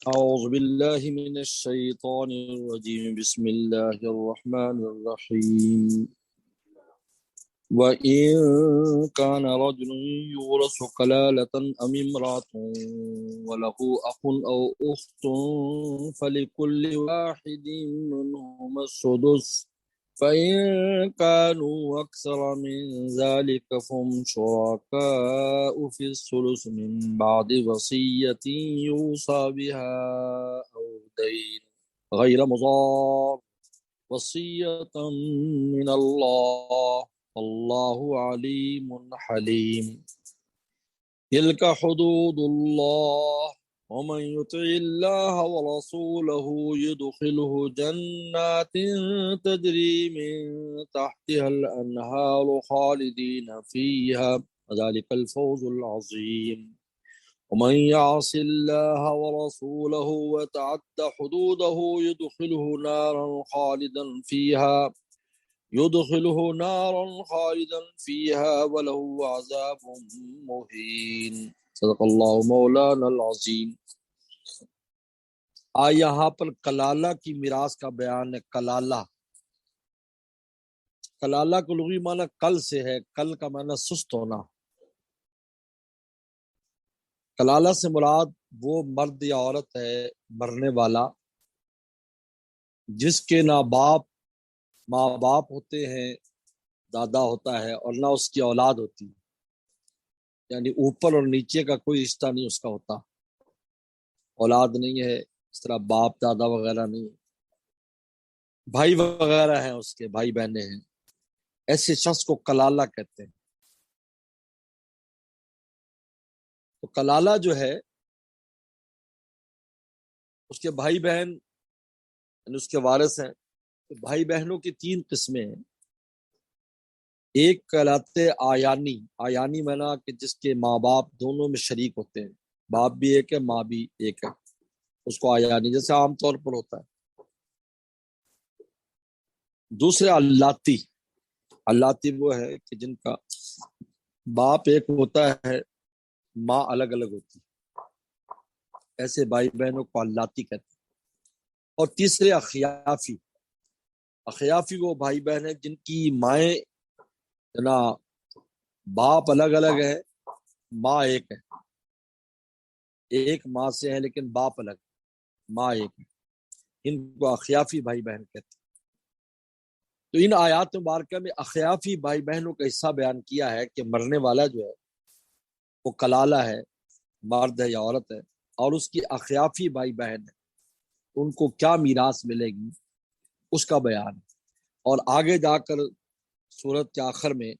أعوذ بالله من الشيطان الرجيم بسم الله الرحمن الرحيم وإن كان رجل يورث كلالة أم امرأة وله أخ أو أخت فلكل واحد منهما السدس فإن كانوا أكثر من ذلك فهم شركاء في الثلث من بعد وصية يوصى بها أو دين غير مضار وصية من الله والله عليم حليم تلك حدود الله ومن يطع الله ورسوله يدخله جنات تجري من تحتها الأنهار خالدين فيها ذلك الفوز العظيم ومن يعص الله ورسوله وتعد حدوده يدخله نارا خالدا فيها وله عذاب مهين صدق اللہ مولانا العظیم۔ یہاں پر کلالہ کی میراث کا بیان ہے۔ کلالہ کو لغوی معنی کل سے ہے، کل کا معنی سست ہونا۔ کلالہ سے مراد وہ مرد یا عورت ہے مرنے والا جس کے نہ ماں باپ ہوتے ہیں، دادا ہوتا ہے، اور نہ اس کی اولاد ہوتی، یعنی اوپر اور نیچے کا کوئی رشتہ نہیں اس کا ہوتا، اولاد نہیں ہے، اس طرح باپ دادا وغیرہ نہیں، بھائی وغیرہ ہیں، اس کے بھائی بہنیں ہیں، ایسے شخص کو کلالہ کہتے ہیں۔ تو کلالہ جو ہے اس کے بھائی بہن یعنی اس کے وارث ہیں۔ بھائی بہنوں کی 3 قسمیں ہیں۔ ایک کہلاتے آیانی معنی کہ جس کے ماں باپ دونوں میں شریک ہوتے ہیں، باپ بھی ایک ہے ماں بھی ایک ہے، اس کو آیانی جیسے عام طور پر ہوتا ہے۔ دوسرے اللاتی وہ ہے کہ جن کا باپ ایک ہوتا ہے ماں الگ الگ ہوتی ہے، ایسے بھائی بہنوں کو اللاتی کہتے ہیں۔ اور تیسرے اخیافی وہ بھائی بہن ہیں جن کی مائیں نا باپ الگ الگ ہے، ماں ایک ہے، ایک ماں سے ہے لیکن باپ الگ، ماں ایک ہے، ان کو اخیافی بھائی بہن کہتے ہیں۔ تو ان آیات مبارکہ میں اخیافی بھائی بہنوں کا حصہ بیان کیا ہے کہ مرنے والا جو ہے وہ کلالہ ہے، مرد ہے یا عورت ہے، اور اس کی اخیافی بھائی بہن ہے، ان کو کیا میراث ملے گی اس کا بیان ہے۔ اور آگے جا کر سورت کے آخر میں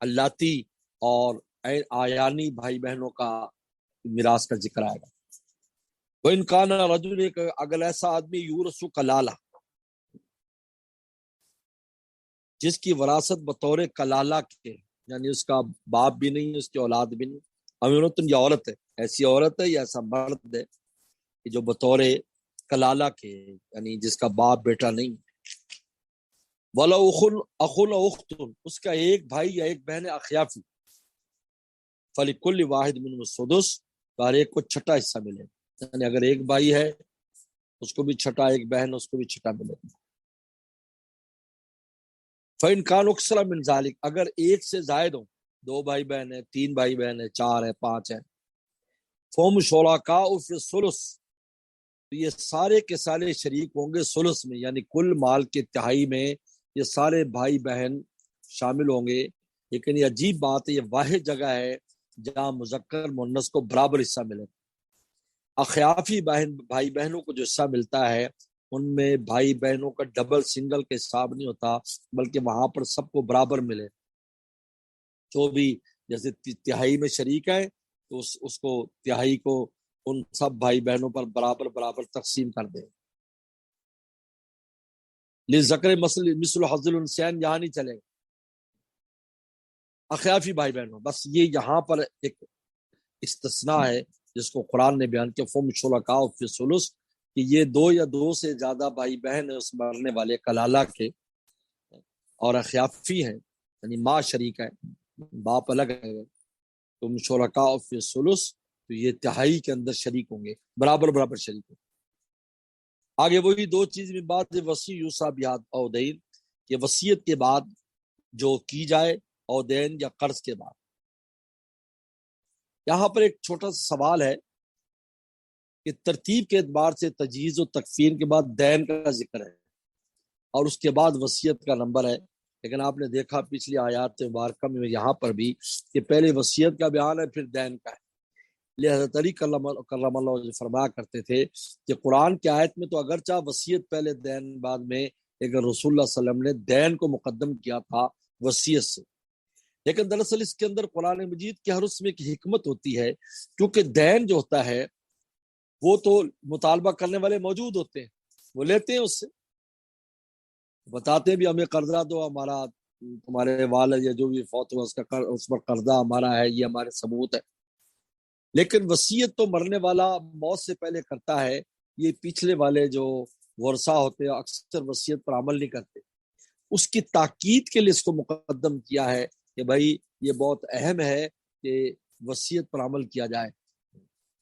اللاتی اور آیانی بھائی بہنوں کا میراث کا ذکر آئے گا۔ وہ انکان رجل، اگر ایسا آدمی یورث کلالہ جس کی وراثت بطور کلالہ کے، یعنی اس کا باپ بھی نہیں، اس کی اولاد بھی نہیں، امینۃ یا عورت ہے، ایسی عورت ہے یا ایسا مرد ہے کہ جو بطور کلالہ کے، یعنی جس کا باپ بیٹا نہیں، وَلَوْ أَخٌ أَوْ أُخْتٌ، اس کا ایک بھائی یا ایک بہن اخیافی، فَلِكُلِّ وَاحِدٍ مِّنْهُمُ السُّدُسُ، تو ہر ایک کو چھٹا حصہ ملے، یعنی اگر ایک بھائی ہے اس کو بھی چھٹا، ایک بہن اس کو بھی چھٹا ملے۔ فَإِنْ كَانُوا أَكْثَرَ مِنْ ذَلِكَ، اگر ایک سے زائد ہوں، 2 بھائی بہن ہیں، 3 بھائی بہن ہیں، 4 ہیں، 5 ہیں، فَهُمْ شُرَكَاءُ فِي الثُّلُثِ، تو یہ سارے کے سارے شریک ہوں گے ثلث میں، یعنی کل مال کے تہائی میں یہ سارے بھائی بہن شامل ہوں گے۔ لیکن یہ عجیب بات ہے، یہ واحد جگہ ہے جہاں مذکر مؤنث کو برابر حصہ ملے۔ اخیافی بھائی بہنوں کو جو حصہ ملتا ہے ان میں بھائی بہنوں کا ڈبل سنگل کے حساب نہیں ہوتا، بلکہ وہاں پر سب کو برابر ملے۔ جو بھی جیسے تہائی میں شریک ہے تو اس کو تہائی کو ان سب بھائی بہنوں پر برابر تقسیم کر دے۔ لِلذَّكَرِ مِثْلُ حَظِّ الْأُنثَيَيْنِ یہاں نہیں چلے گا، اخیافی بھائی بہنوں، بس یہ یہاں پر ایک استثناء ہے جس کو قرآن نے بیان کیا، فَهُمْ شُرَكَاءُ فِي الثُّلُثِ، کہ یہ 2 یا 2 سے زیادہ بھائی بہن ہیں اس مرنے والے کلالہ کے، اور اخیافی ہیں یعنی ماں شریک ہے، باپ الگ ہے، تم شرکاء فی الثلث، تو یہ تہائی کے اندر شریک ہوں گے، برابر برابر شریک ہوں گے۔ آگے وہی دو چیز میں بات وسیع یوسا بیاد او دین، کہ وصیت کے بعد جو کی جائے او دین یا قرض کے بعد۔ یہاں پر ایک چھوٹا سا سوال ہے کہ ترتیب کے اعتبار سے تجہیز و تکفین کے بعد دین کا ذکر ہے اور اس کے بعد وصیت کا نمبر ہے، لیکن آپ نے دیکھا پچھلی آیات مبارکہ میں یہاں پر بھی کہ پہلے وصیت کا بیان ہے پھر دین کا ہے۔ حضرت علی کرم اللہ وجہ فرمایا کرتے تھے کہ قرآن کی آیت میں تو اگرچہ وصیت پہلے دین بعد میں، لیکن رسول اللہ صلی اللہ علیہ وسلم نے دین کو مقدم کیا تھا وصیت سے۔ لیکن دراصل اس کے اندر قرآن مجید کے ہر اس میں ایک حکمت ہوتی ہے، کیونکہ دین جو ہوتا ہے وہ تو مطالبہ کرنے والے موجود ہوتے ہیں، وہ لیتے ہیں اس سے، بتاتے ہیں بھی ہمیں قرضہ دو، ہمارا تمہارے والد یا جو بھی فوت ہوا اس پر قرضہ ہمارا ہے، یہ ہمارے ثبوت ہے۔ لیکن وصیت تو مرنے والا موت سے پہلے کرتا ہے، یہ پیچھلے والے جو ورثہ ہوتے ہیں اکثر وصیت پر عمل نہیں کرتے۔ اس کی تاکید کے لیے اس کو مقدم کیا ہے کہ بھائی یہ بہت اہم ہے کہ وصیت پر عمل کیا جائے،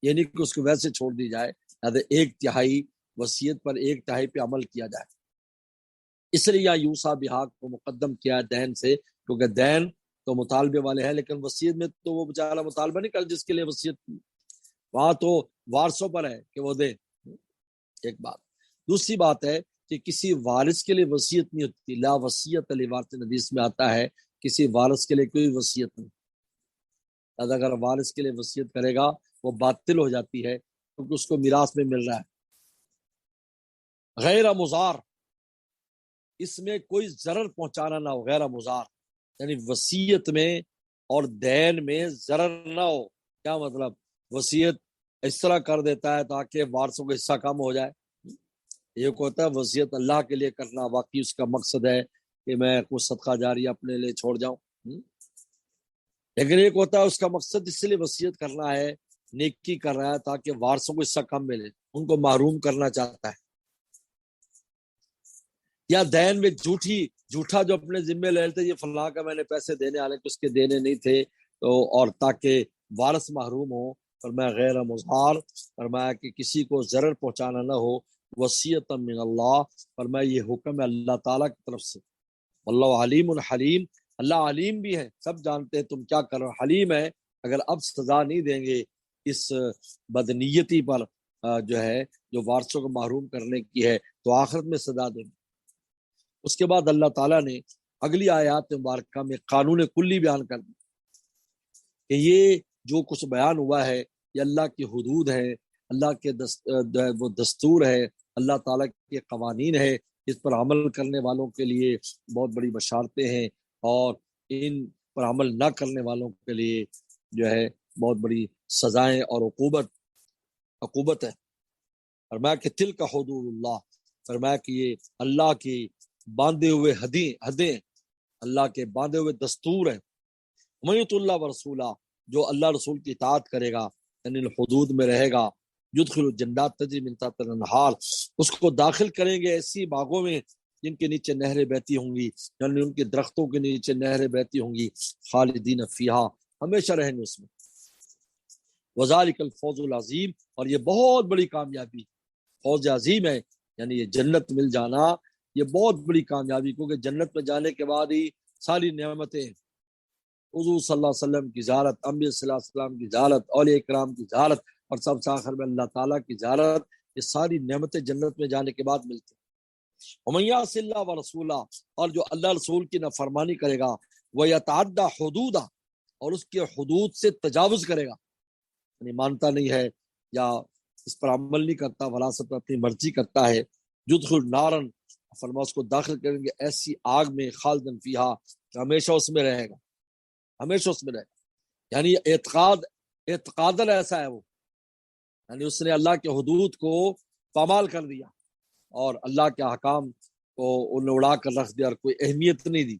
یعنی کہ اس کو ویسے چھوڑ دی جائے، لہذا 1/3 وصیت پر 1/3 پہ عمل کیا جائے۔ اس لیے یا یوسا بحاق کو مقدم کیا ہے دین سے، کیونکہ دین تو مطالبے والے ہیں، لیکن وصیت میں تو وہ بیچارہ مطالبہ نہیں کر جس کے لیے وصیت کی، وہاں تو وارثوں پر ہے کہ وہ دے۔ ایک بات، دوسری بات ہے کہ کسی وارث کے لیے وصیت نہیں ہوتی، لا وصیت لوارث، حدیث میں آتا ہے کسی وارث کے لیے کوئی وصیت نہیں۔ اگر وارث کے لیے وصیت کرے گا وہ باطل ہو جاتی ہے، کیونکہ اس کو میراث میں مل رہا ہے۔ غیر مضار، اس میں کوئی ضرر پہنچانا نہ ہو، غیر مضار یعنی وصیت میں اور دین میں ضرر نہ ہو۔ کیا مطلب؟ وصیت اس طرح کر دیتا ہے تاکہ وارثوں کا حصہ کم ہو جائے، ایک ہوتا ہے وصیت اللہ کے لیے کرنا، واقعی اس کا مقصد ہے کہ میں کچھ صدقہ جاریہ اپنے لیے چھوڑ جاؤں، لیکن ایک ہوتا ہے اس کا مقصد اس لیے وصیت کرنا ہے، نیکی کر رہا ہے تاکہ وارثوں کو حصہ کم ملے، ان کو محروم کرنا چاہتا ہے۔ یا دین میں جھوٹا جو اپنے ذمے لے لیتے، یہ فلاں کا میں نے پیسے دینے والے تو اس کے دینے نہیں تھے، تو اور تاکہ وارث محروم ہو، فرمایا غیر مضار، فرمایا کہ کسی کو ضرر پہنچانا نہ ہو، وصیت من اللہ، فرمایا یہ حکم ہے اللہ تعالیٰ کی طرف سے۔ اللہ علیم حلیم، اللہ علیم بھی ہے، سب جانتے ہیں تم کیا کر رہے ہو، حلیم ہے، اگر اب سزا نہیں دیں گے اس بدنیتی پر جو ہے جو وارثوں کو محروم کرنے کی ہے تو آخرت میں سزا دیں گے۔ اس کے بعد اللہ تعالیٰ نے اگلی آیات مبارکہ میں قانون کلی بیان کر دی کہ یہ جو کچھ بیان ہوا ہے یہ اللہ کی حدود ہے، اللہ کے وہ دستور ہے، اللہ تعالیٰ کے قوانین ہے، اس پر عمل کرنے والوں کے لیے بہت بڑی بشارتیں ہیں، اور ان پر عمل نہ کرنے والوں کے لیے جو ہے بہت بڑی سزائیں اور عقوبت ہے۔ فرمایا کہ تل کا حدود اللہ، فرمایا کہ یہ اللہ کی باندھے ہوئے حدیں، اللہ کے باندھے ہوئے دستور ہیں۔ میت اللہ و رسولہ، جو اللہ رسول کی اطاعت کرے گا یعنی الحدود میں رہے گا، یدخل الجنات تجری من تحتها الانہار، اس کو داخل کریں گے ایسی باغوں میں جن کے نیچے نہریں بہتی ہوں گی، یعنی ان کے درختوں کے نیچے نہریں بہتی ہوں گی، خالدین فیہا، ہمیشہ رہیں گے اس میں۔ وذالک الفوز العظیم، اور یہ بہت بڑی کامیابی، فوز عظیم ہے، یعنی یہ جنت مل جانا یہ بہت بڑی کامیابی، کیونکہ جنت میں جانے کے بعد ہی ساری نعمتیں، حضور صلی اللہ علیہ وسلم کی زیارت، انبیاء صلی اللہ علیہ وسلم کی زیارت، اولیاء کرام کی زیارت، اور سب سے آخر میں اللہ تعالیٰ کی زیارت، یہ ساری نعمتیں جنت میں جانے کے بعد ملتی ہیں۔ ومن یعص اللہ ورسولہ، اور جو اللہ رسول کی نافرمانی کرے گا، ویتعدی حدودہ، اور اس کے حدود سے تجاوز کرے گا، یعنی مانتا نہیں ہے یا اس پر عمل نہیں کرتا، وراثت پر اپنی مرضی کرتا ہے، یدخل نارن، فرما اس کو داخل کریں گے ایسی آگ میں، خالدن فیہا، کہ ہمیشہ اس میں رہے گا، ہمیشہ اس میں رہے گا، یعنی اعتقادن ایسا ہے وہ، یعنی اس نے اللہ کے حدود کو پامال کر دیا اور اللہ کے احکام کو انہیں اڑا کر رکھ دیا اور کوئی اہمیت نہیں دی،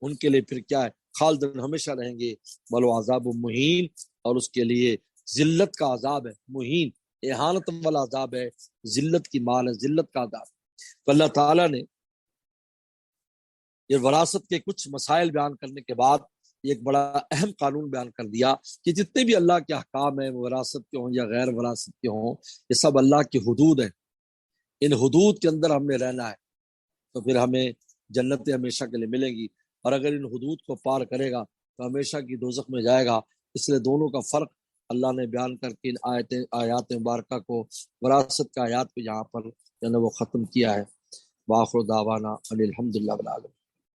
ان کے لیے پھر کیا ہے، خالدن ہمیشہ رہیں گے، ولو عذاب مہین، اور اس کے لیے ذلت کا عذاب ہے، مہین اہانت والا عذاب ہے، ذلت کی مال ہے، ذلت کا عذاب۔ تو اللہ تعالیٰ نے یہ وراثت کے کچھ مسائل بیان کرنے کے بعد ایک بڑا اہم قانون بیان کر دیا کہ جتنے بھی اللہ کے احکام ہیں، وراثت کے ہوں یا غیر وراثت کے ہوں، یہ سب اللہ کی حدود ہیں، ان حدود کے اندر ہم نے رہنا ہے، تو پھر ہمیں جنتیں ہمیشہ کے لیے ملیں گی، اور اگر ان حدود کو پار کرے گا تو ہمیشہ کی دوزخ میں جائے گا۔ اس لیے دونوں کا فرق اللہ نے بیان کر کے ان آیات مبارکہ کو، وراثت کا آیات کو یہاں پر جو ہے وہ ختم کیا ہے۔ وآخر دعوانا ان الحمد للہ رب العالمین۔